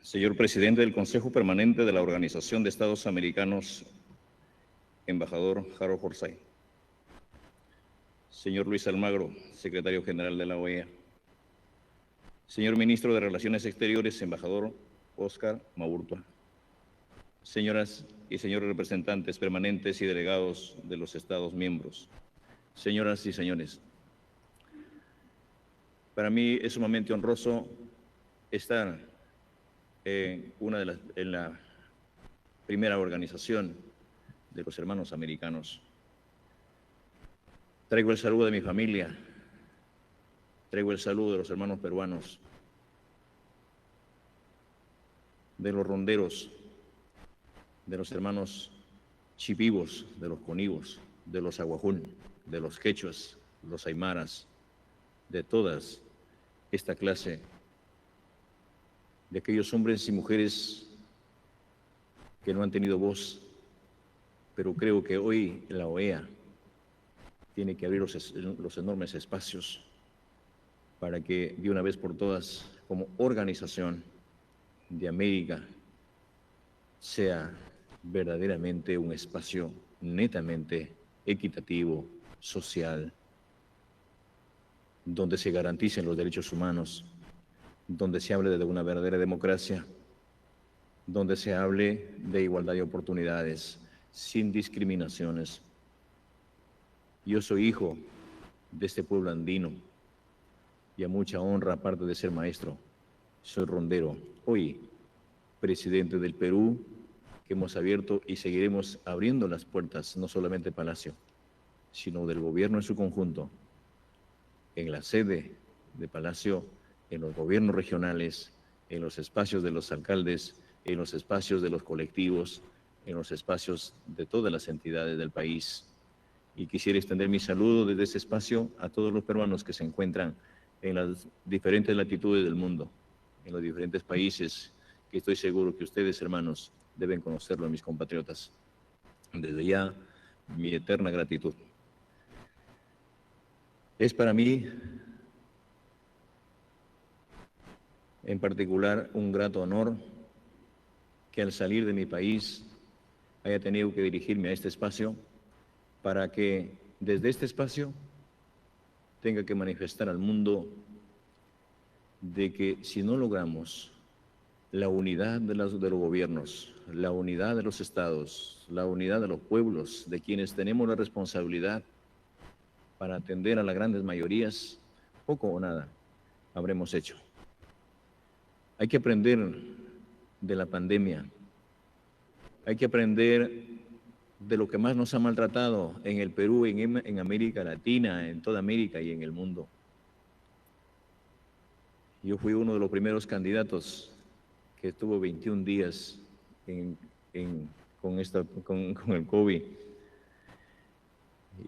Señor presidente del Consejo Permanente de la Organización de Estados Americanos, embajador Harold Forsyth. Señor Luis Almagro, secretario general de la OEA. Señor ministro de Relaciones Exteriores, embajador Oscar Maurtua. Señoras y señores representantes permanentes y delegados de los Estados miembros. Señoras y señores, para mí es sumamente honroso estar en la primera organización de los hermanos americanos. Traigo el saludo de mi familia, traigo el saludo de los hermanos peruanos, de los ronderos, de los hermanos chipivos, de los conivos, de los aguajún, de los quechuas, los aymaras, de todas esta clase de aquellos hombres y mujeres que no han tenido voz, pero creo que hoy la OEA tiene que abrir los enormes espacios para que de una vez por todas, como organización de América, sea verdaderamente un espacio netamente equitativo, social, donde se garanticen los derechos humanos, donde se hable de una verdadera democracia, donde se hable de igualdad de oportunidades, sin discriminaciones. Yo soy hijo de este pueblo andino y a mucha honra, aparte de ser maestro, soy rondero, hoy presidente del Perú, que hemos abierto y seguiremos abriendo las puertas, no solamente Palacio, sino del gobierno en su conjunto, en la sede de Palacio, en los gobiernos regionales, en los espacios de los alcaldes, en los espacios de los colectivos, en los espacios de todas las entidades del país. Y quisiera extender mi saludo desde ese espacio a todos los peruanos que se encuentran en las diferentes latitudes del mundo, en los diferentes países, que estoy seguro que ustedes, hermanos, deben conocerlo, mis compatriotas. Desde ya, mi eterna gratitud. Es para mí, en particular, un grato honor que al salir de mi país haya tenido que dirigirme a este espacio para que desde este espacio tenga que manifestar al mundo de que si no logramos la unidad de los gobiernos, la unidad de los estados, la unidad de los pueblos, de quienes tenemos la responsabilidad para atender a las grandes mayorías, poco o nada habremos hecho. Hay que aprender de la pandemia, hay que aprender de lo que más nos ha maltratado en el Perú, en América Latina, en toda América y en el mundo. Yo fui uno de los primeros candidatos que estuvo 21 días con el COVID.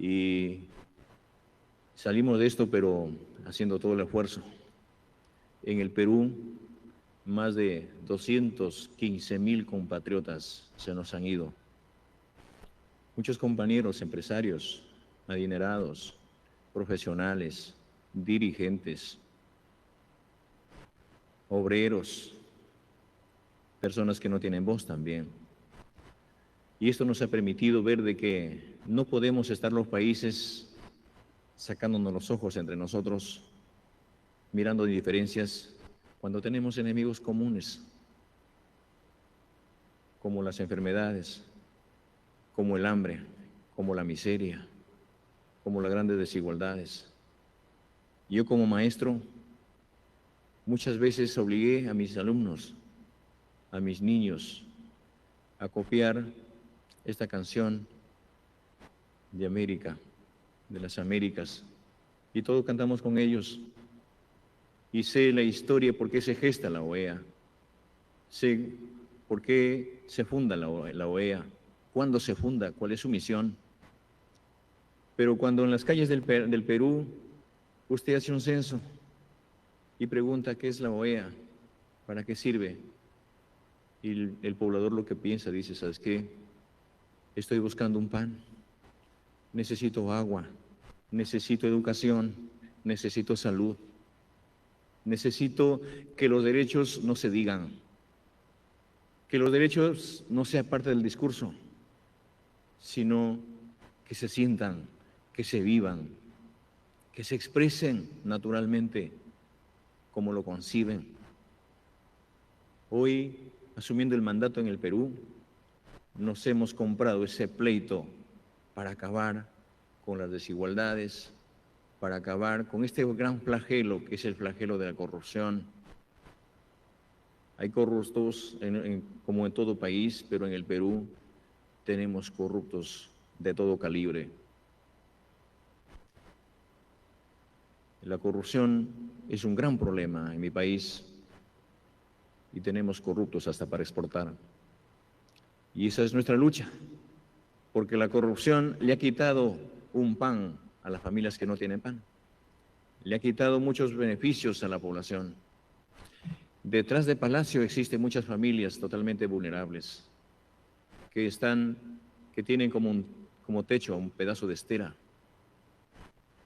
Y salimos de esto, pero haciendo todo el esfuerzo. En el Perú, más de 215,000 compatriotas se nos han ido. Muchos compañeros empresarios, adinerados, profesionales, dirigentes, obreros, personas que no tienen voz también. Y esto nos ha permitido ver de que no podemos estar los países sacándonos los ojos entre nosotros, mirando diferencias, cuando tenemos enemigos comunes, como las enfermedades, como el hambre, como la miseria, como las grandes desigualdades. Yo como maestro muchas veces obligué a mis alumnos, a mis niños, a copiar esta canción de América, de las Américas, y todos cantamos con ellos. Y sé la historia, por qué se gesta la OEA, sé por qué se funda la OEA, cuándo se funda, cuál es su misión. Pero cuando en las calles del Perú usted hace un censo y pregunta qué es la OEA, para qué sirve, y el poblador lo que piensa, dice, ¿sabes qué? Estoy buscando un pan, necesito agua, necesito educación, necesito salud, necesito que los derechos no se digan, que los derechos no sean parte del discurso, sino que se sientan, que se vivan, que se expresen naturalmente como lo conciben. Hoy, asumiendo el mandato en el Perú, nos hemos comprado ese pleito para acabar con las desigualdades, para acabar con este gran flagelo que es el flagelo de la corrupción. Hay corruptos como en todo país, pero en el Perú tenemos corruptos de todo calibre. La corrupción es un gran problema en mi país y tenemos corruptos hasta para exportar. Y esa es nuestra lucha, porque la corrupción le ha quitado un pan a las familias que no tienen pan. Le ha quitado muchos beneficios a la población. Detrás de Palacio existen muchas familias totalmente vulnerables que tienen como techo un pedazo de estera.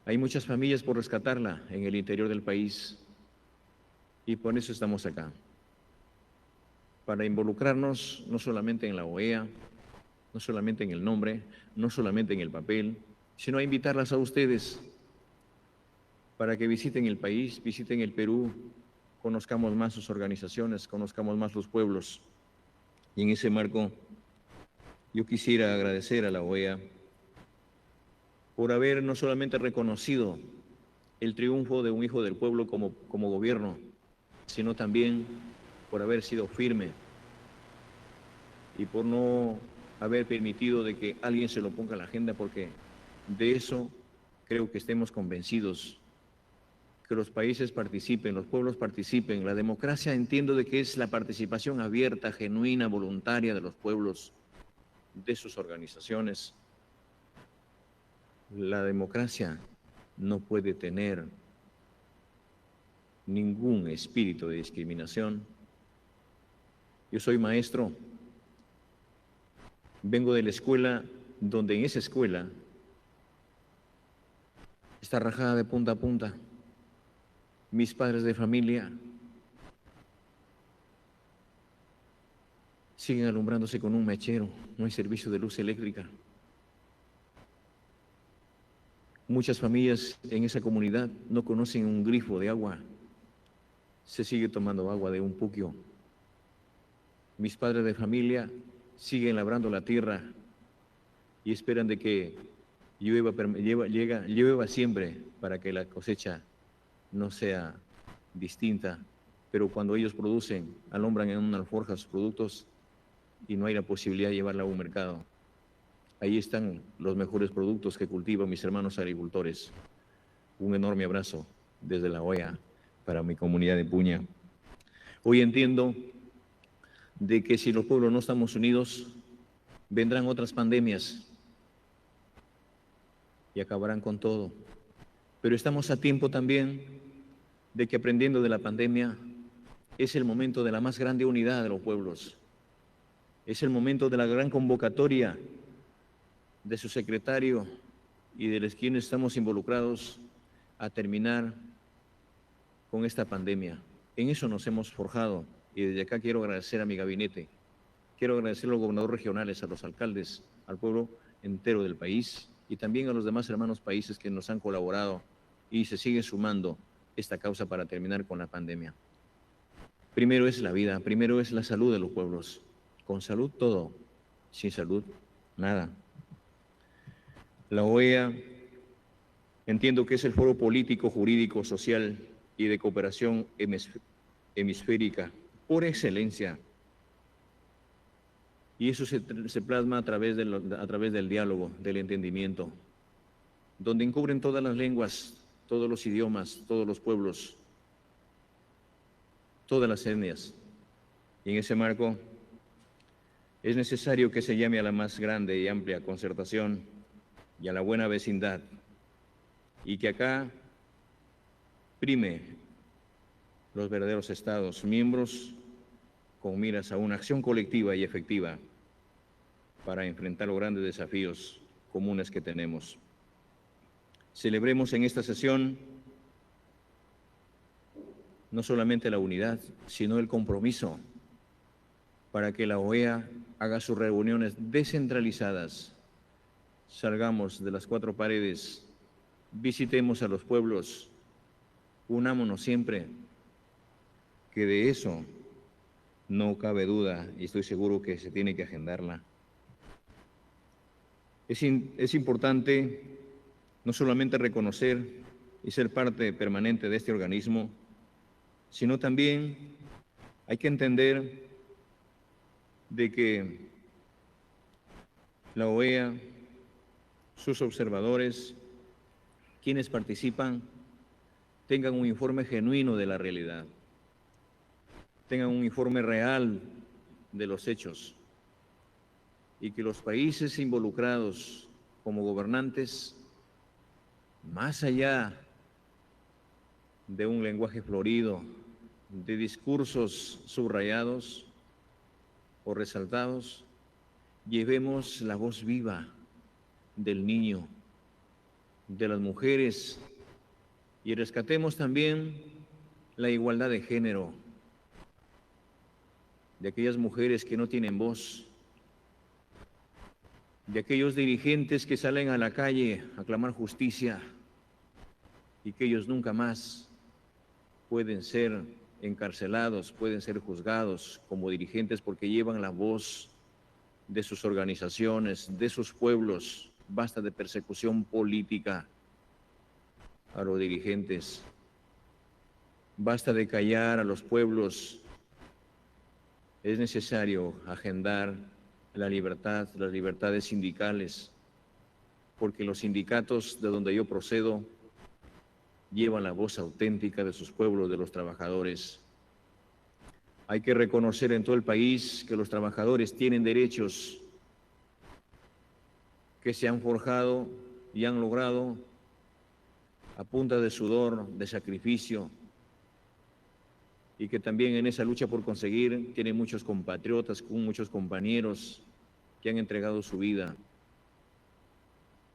Hay muchas familias por rescatarla en el interior del país y por eso estamos acá, para involucrarnos no solamente en la OEA, no solamente en el nombre, no solamente en el papel, sino a invitarlas a ustedes para que visiten el país, visiten el Perú, conozcamos más sus organizaciones, conozcamos más los pueblos. Y en ese marco, yo quisiera agradecer a la OEA por haber no solamente reconocido el triunfo de un hijo del pueblo como gobierno, sino también por haber sido firme y por no haber permitido de que alguien se lo ponga a la agenda, porque de eso creo que estemos convencidos, que los países participen, los pueblos participen. La democracia entiendo de que es la participación abierta, genuina, voluntaria de los pueblos, de sus organizaciones. La democracia no puede tener ningún espíritu de discriminación. Yo soy maestro, vengo de la escuela donde en esa escuela está rajada de punta a punta. Mis padres de familia siguen alumbrándose con un mechero, no hay servicio de luz eléctrica. Muchas familias en esa comunidad no conocen un grifo de agua, se sigue tomando agua de un puquio. Mis padres de familia siguen labrando la tierra y esperan de que llueva siempre para que la cosecha no sea distinta, pero cuando ellos producen, alumbran en una alforja sus productos y no hay la posibilidad de llevarla a un mercado. Ahí están los mejores productos que cultivan mis hermanos agricultores. Un enorme abrazo desde la OEA para mi comunidad de Puña. Hoy entiendo de que si los pueblos no estamos unidos, vendrán otras pandemias y acabarán con todo. Pero estamos a tiempo también de que, aprendiendo de la pandemia, es el momento de la más grande unidad de los pueblos. Es el momento de la gran convocatoria de su secretario y de los quienes estamos involucrados a terminar con esta pandemia. En eso nos hemos forjado y desde acá quiero agradecer a mi gabinete, quiero agradecer a los gobernadores regionales, a los alcaldes, al pueblo entero del país y también a los demás hermanos países que nos han colaborado y se siguen sumando esta causa para terminar con la pandemia. Primero es la vida, primero es la salud de los pueblos. Con salud todo, sin salud nada. La OEA entiendo que es el foro político, jurídico, social y de cooperación hemisférica por excelencia. Y eso se plasma a través del diálogo, del entendimiento, donde encubren todas las lenguas, todos los idiomas, todos los pueblos, todas las etnias. Y en ese marco es necesario que se llame a la más grande y amplia concertación y a la buena vecindad, y que acá prime los verdaderos Estados miembros con miras a una acción colectiva y efectiva para enfrentar los grandes desafíos comunes que tenemos. Celebremos en esta sesión no solamente la unidad, sino el compromiso para que la OEA haga sus reuniones descentralizadas. Salgamos de las cuatro paredes, visitemos a los pueblos, unámonos siempre, que de eso no cabe duda y estoy seguro que se tiene que agendarla. Es importante no solamente reconocer y ser parte permanente de este organismo, sino también hay que entender de que la OEA, sus observadores, quienes participan, tengan un informe genuino de la realidad, tengan un informe real de los hechos y que los países involucrados como gobernantes, más allá de un lenguaje florido, de discursos subrayados o resaltados, llevemos la voz viva del niño, de las mujeres y rescatemos también la igualdad de género, de aquellas mujeres que no tienen voz, de aquellos dirigentes que salen a la calle a clamar justicia y que ellos nunca más pueden ser encarcelados, pueden ser juzgados como dirigentes porque llevan la voz de sus organizaciones, de sus pueblos. Basta de persecución política a los dirigentes. Basta de callar a los pueblos. Es necesario agendar la libertad, las libertades sindicales, porque los sindicatos de donde yo procedo llevan la voz auténtica de sus pueblos, de los trabajadores. Hay que reconocer en todo el país que los trabajadores tienen derechos que se han forjado y han logrado a punta de sudor, de sacrificio, y que también en esa lucha por conseguir tienen muchos compatriotas, muchos compañeros que han entregado su vida.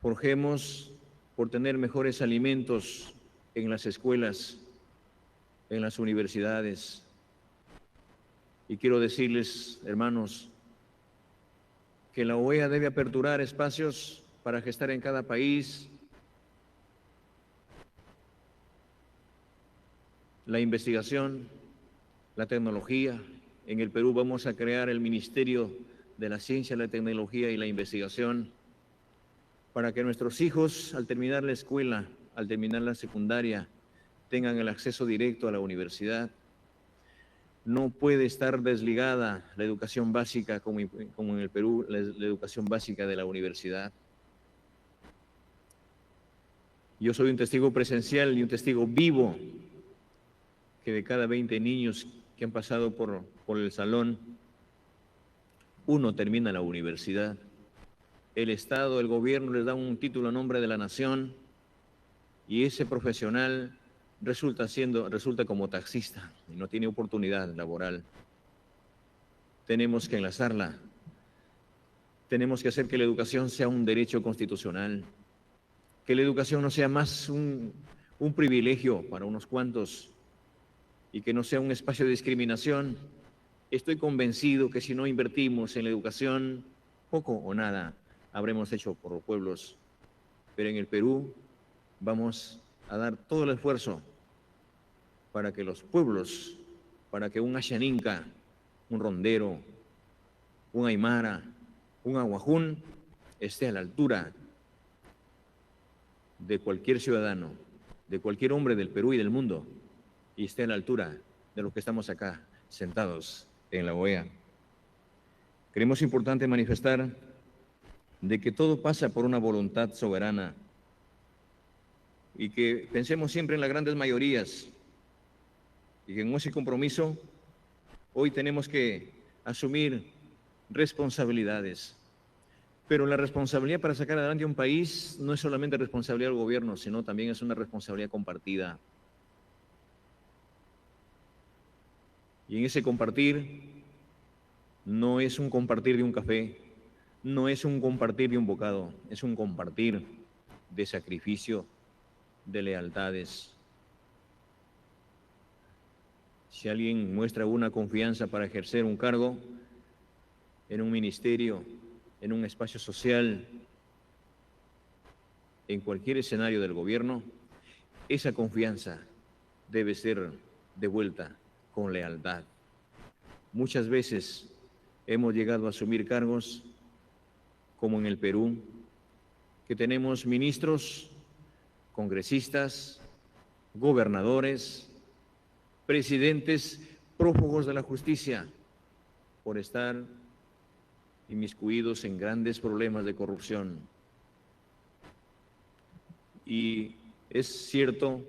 Forjemos por tener mejores alimentos en las escuelas, en las universidades. Y quiero decirles, hermanos, que la OEA debe aperturar espacios para gestar en cada país la investigación, la tecnología. En el Perú vamos a crear el Ministerio de la Ciencia, la Tecnología y la Investigación para que nuestros hijos, al terminar la escuela, al terminar la secundaria, tengan el acceso directo a la universidad. No puede estar desligada la educación básica, como en el Perú, la educación básica de la universidad. Yo soy un testigo presencial y un testigo vivo que de cada 20 niños que han pasado por el salón, uno termina la universidad. El Estado, el gobierno les da un título a nombre de la nación y ese profesional resulta como taxista y no tiene oportunidad laboral. Tenemos que enlazarla. Tenemos que hacer que la educación sea un derecho constitucional, que la educación no sea más un privilegio para unos cuantos y que no sea un espacio de discriminación. Estoy convencido que si no invertimos en la educación, poco o nada habremos hecho por los pueblos. Pero en el Perú vamos a dar todo el esfuerzo para que los pueblos, para que un Ashaninka, un rondero, un aymara, un aguajún, esté a la altura de cualquier ciudadano, de cualquier hombre del Perú y del mundo, y esté a la altura de los que estamos acá sentados en la OEA. Creemos importante manifestar de que todo pasa por una voluntad soberana y que pensemos siempre en las grandes mayorías y que en ese compromiso hoy tenemos que asumir responsabilidades. Pero la responsabilidad para sacar adelante un país no es solamente responsabilidad del gobierno, sino también es una responsabilidad compartida. Y en ese compartir no es un compartir de un café, no es un compartir de un bocado, es un compartir de sacrificio, de lealtades. Si alguien muestra una confianza para ejercer un cargo, en un ministerio, en un espacio social, en cualquier escenario del gobierno, esa confianza debe ser devuelta con lealtad. Muchas veces hemos llegado a asumir cargos, como en el Perú, que tenemos ministros, congresistas, gobernadores, presidentes prófugos de la justicia por estar inmiscuidos en grandes problemas de corrupción. Y es cierto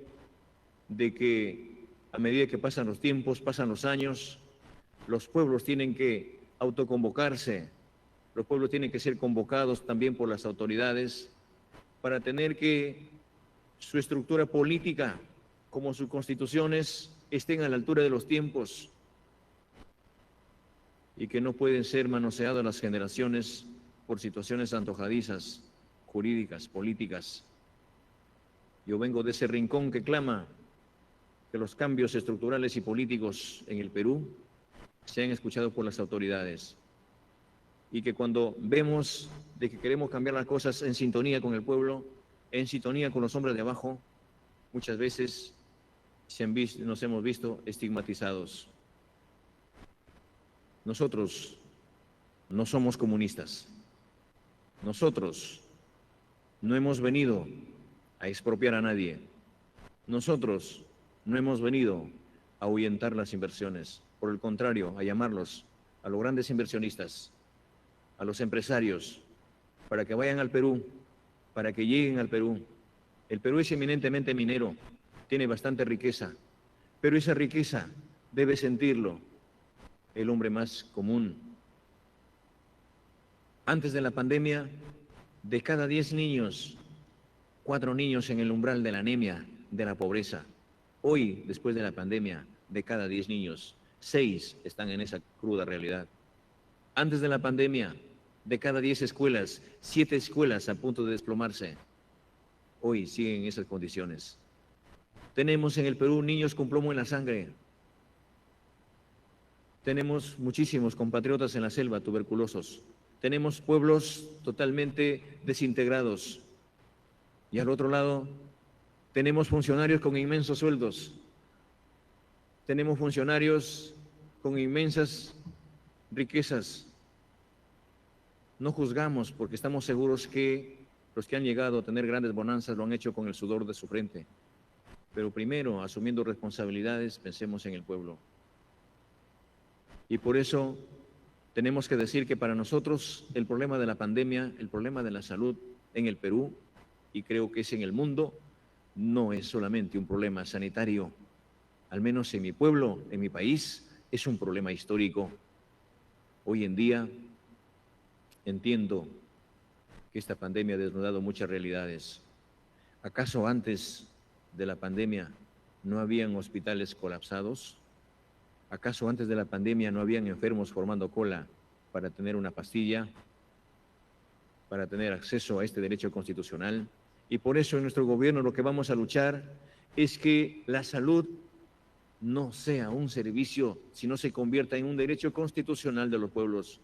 de que a medida que pasan los tiempos, pasan los años, los pueblos tienen que autoconvocarse, los pueblos tienen que ser convocados también por las autoridades para tener que su estructura política, como sus constituciones, estén a la altura de los tiempos y que no pueden ser manoseadas las generaciones por situaciones antojadizas, jurídicas, políticas. Yo vengo de ese rincón que clama que los cambios estructurales y políticos en el Perú sean escuchados por las autoridades y que cuando vemos de que queremos cambiar las cosas en sintonía con el pueblo, en sintonía con los hombres de abajo, muchas veces nos hemos visto estigmatizados. Nosotros no somos comunistas. Nosotros no hemos venido a expropiar a nadie. Nosotros no hemos venido a ahuyentar las inversiones. Por el contrario, a llamarlos a los grandes inversionistas, a los empresarios, para que vayan al Perú, para que lleguen al Perú. El Perú es eminentemente minero, tiene bastante riqueza, pero esa riqueza debe sentirlo el hombre más común. Antes de la pandemia, de cada 10 niños, 4 niños en el umbral de la anemia, de la pobreza. Hoy, después de la pandemia, de cada 10 niños, 6 están en esa cruda realidad. Antes de la pandemia, de cada 10 escuelas, 7 escuelas a punto de desplomarse. Hoy siguen en esas condiciones. Tenemos en el Perú niños con plomo en la sangre. Tenemos muchísimos compatriotas en la selva tuberculosos. Tenemos pueblos totalmente desintegrados. Y al otro lado, tenemos funcionarios con inmensos sueldos. Tenemos funcionarios con inmensas riquezas. No juzgamos porque estamos seguros que los que han llegado a tener grandes bonanzas lo han hecho con el sudor de su frente. Pero primero, asumiendo responsabilidades, pensemos en el pueblo. Y por eso tenemos que decir que para nosotros el problema de la pandemia, el problema de la salud en el Perú, y creo que es en el mundo, no es solamente un problema sanitario. Al menos en mi pueblo, en mi país, es un problema histórico. Hoy en día entiendo que esta pandemia ha desnudado muchas realidades. ¿Acaso antes de la pandemia no habían hospitales colapsados? ¿Acaso antes de la pandemia no habían enfermos formando cola para tener una pastilla, para tener acceso a este derecho constitucional? Y por eso en nuestro gobierno lo que vamos a luchar es que la salud no sea un servicio, sino se convierta en un derecho constitucional de los pueblos.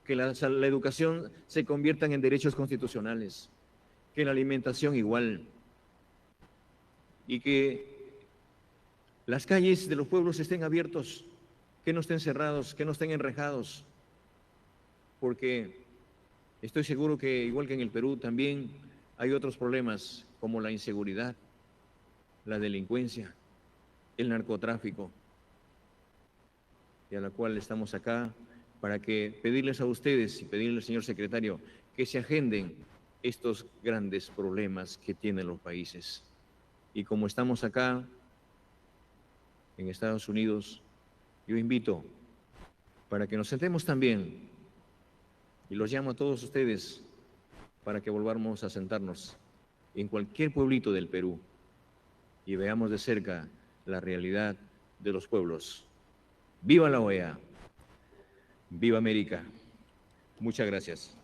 Que la educación se convierta en derechos constitucionales, que la alimentación igual, y que las calles de los pueblos estén abiertos, que no estén cerrados, que no estén enrejados, porque estoy seguro que igual que en el Perú también hay otros problemas como la inseguridad, la delincuencia, el narcotráfico, y a la cual estamos acá para que pedirles a ustedes y pedirle al señor secretario que se agenden estos grandes problemas que tienen los países. Y como estamos acá en Estados Unidos, yo invito para que nos sentemos también, y los llamo a todos ustedes para que volvamos a sentarnos en cualquier pueblito del Perú y veamos de cerca la realidad de los pueblos. ¡Viva la OEA! ¡Viva América! Muchas gracias.